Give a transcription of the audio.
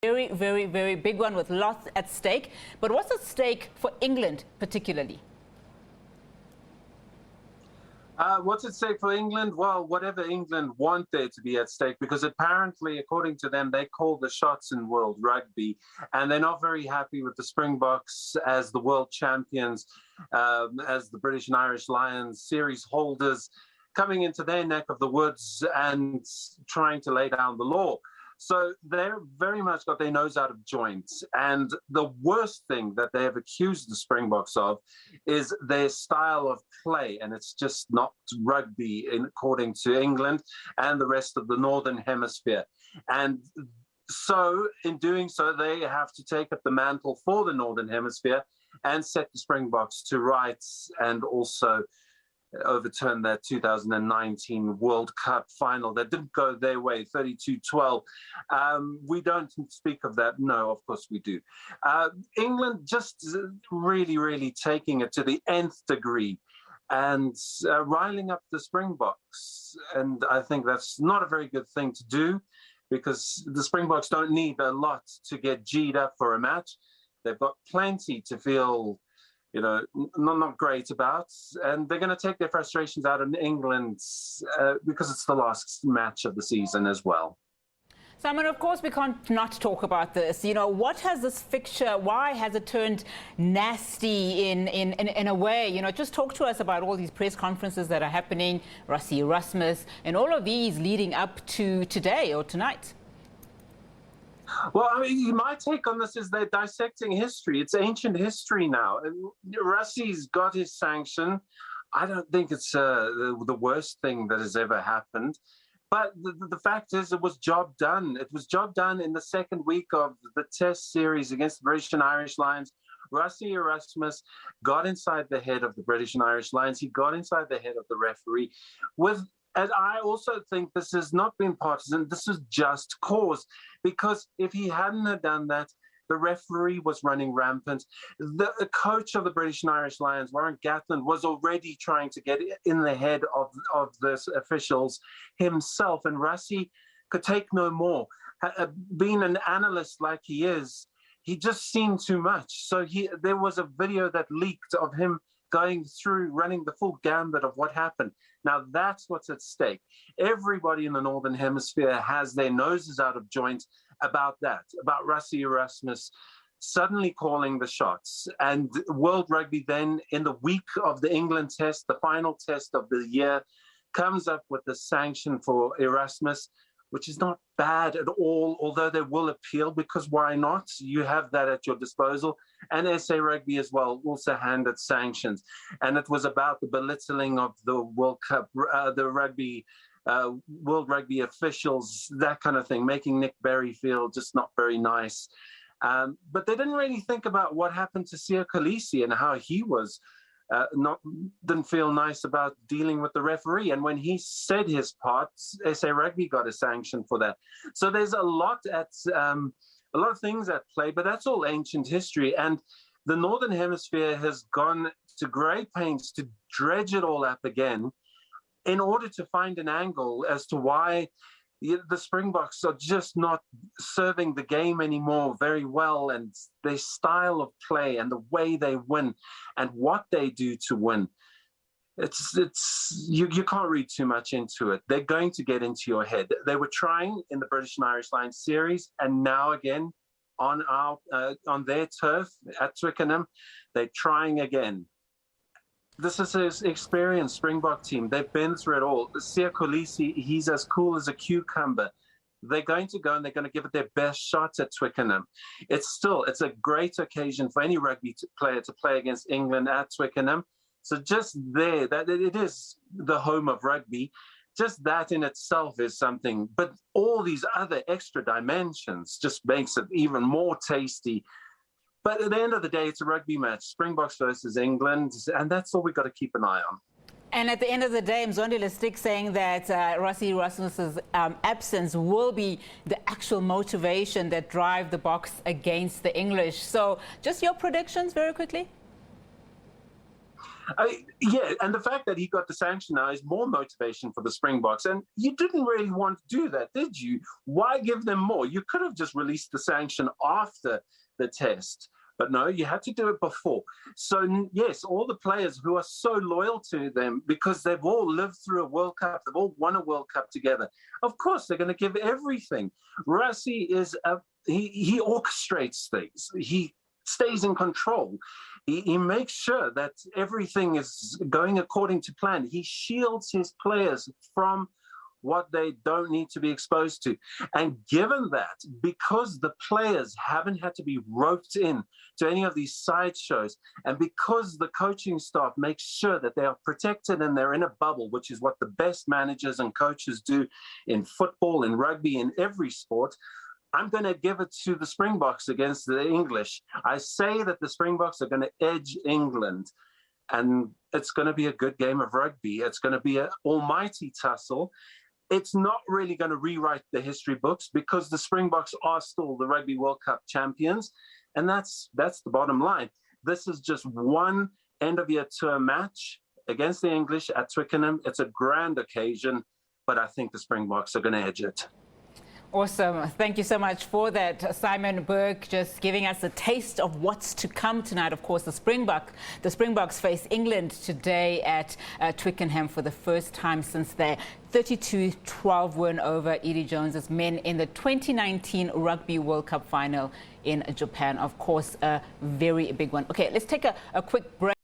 Very, very, very big one with lots at stake. But what's at stake for England particularly? What's at stake for England? Well, whatever England want there to be at stake, because apparently, according to them, they call the shots in world rugby, and they're not very happy with the Springboks as the world champions, as the British and Irish Lions series holders, coming into their neck of the woods and trying to lay down the law. So they're very much got their nose out of joint. And the worst thing that they have accused the Springboks of is their style of play. And it's just not rugby, according to England and the rest of the Northern Hemisphere. And so in doing so, they have to take up the mantle for the Northern Hemisphere and set the Springboks to rights, and also overturned that 2019 World Cup final that didn't go their way, 32-12. We don't speak of that. No, of course we do. England just really, really taking it to the nth degree and riling up the Springboks. And I think that's not a very good thing to do, because the Springboks don't need a lot to get G'd up for a match. They've got plenty to feel not great about, and they're going to take their frustrations out on England because it's the last match of the season as well. Simon, of course, we can't not talk about this. What has this fixture, why has it turned nasty in a way? Just talk to us about all these press conferences that are happening, Rassie Erasmus, and all of these leading up to today or tonight. Well, I mean, my take on this is they're dissecting history. It's ancient history now. Rassie's got his sanction. I don't think it's the worst thing that has ever happened. But the fact is, it was job done. It was job done in the second week of the Test series against the British and Irish Lions. Rassie Erasmus got inside the head of the British and Irish Lions. He got inside the head of the referee And I also think this has not been partisan. This is just cause, because if he hadn't have done that, the referee was running rampant. The coach of the British and Irish Lions, Warren Gatland, was already trying to get in the head of the officials himself, and Rassie could take no more. Being an analyst like he is, he just seen too much. So there was a video that leaked of him going through, running the full gambit of what happened. Now, that's what's at stake. Everybody in the Northern Hemisphere has their noses out of joint about that, about Rassie Erasmus suddenly calling the shots. And World Rugby then, in the week of the England test, the final test of the year, comes up with the sanction for Erasmus, which is not bad at all, although they will appeal, because why not? You have that at your disposal. And SA Rugby as well also handed sanctions. And it was about the belittling of the World Cup, the rugby, World Rugby officials, that kind of thing, making Nick Berry feel just not very nice. But they didn't really think about what happened to Siya Kolisi and how he was didn't feel nice about dealing with the referee. And when he said his part, SA Rugby got a sanction for that. So there's a lot of things at play, but that's all ancient history. And the Northern Hemisphere has gone to great pains to dredge it all up again in order to find an angle as to why the Springboks are just not serving the game anymore very well, and their style of play and the way they win and what they do to win. You can't read too much into it. They're going to get into your head. They were trying in the British and Irish Lions series, and now again on their turf at Twickenham, they're trying again. This is his experienced Springbok team. They've been through it all. Siya Kolisi, he's as cool as a cucumber. They're going to go and they're going to give it their best shots at Twickenham. It's a great occasion for any rugby player to play against England at Twickenham. So just there, that it is the home of rugby. Just that in itself is something. But all these other extra dimensions just makes it even more tasty. But at the end of the day, it's a rugby match, Springboks versus England, and that's all we've got to keep an eye on. And at the end of the day, Mzondile Stick saying that Rassie Erasmus's absence will be the actual motivation that drive the Boks against the English. So just your predictions very quickly? Yeah, and the fact that he got the sanction now is more motivation for the Springboks. And you didn't really want to do that, did you? Why give them more? You could have just released the sanction after the test. But no, you had to do it before. So, yes, all the players who are so loyal to them because they've all lived through a World Cup, they've all won a World Cup together, of course, they're going to give everything. Rassie is he orchestrates things. He stays in control. He makes sure that everything is going according to plan. He shields his players from what they don't need to be exposed to. And given that, because the players haven't had to be roped in to any of these sideshows, and because the coaching staff makes sure that they are protected and they're in a bubble, which is what the best managers and coaches do in football, in rugby, in every sport, I'm going to give it to the Springboks against the English. I say that the Springboks are going to edge England, and it's going to be a good game of rugby. It's going to be an almighty tussle. It's not really going to rewrite the history books because the Springboks are still the Rugby World Cup champions, and that's the bottom line. This is just one end-of-year tour match against the English at Twickenham. It's a grand occasion, but I think the Springboks are going to edge it. Awesome. Thank you so much for that, Simon Burke, just giving us a taste of what's to come tonight. Of course, the Springboks face England today at Twickenham for the first time since their 32-12 win over Eddie Jones's men in the 2019 Rugby World Cup final in Japan. Of course, a very big one. Okay, let's take a quick break.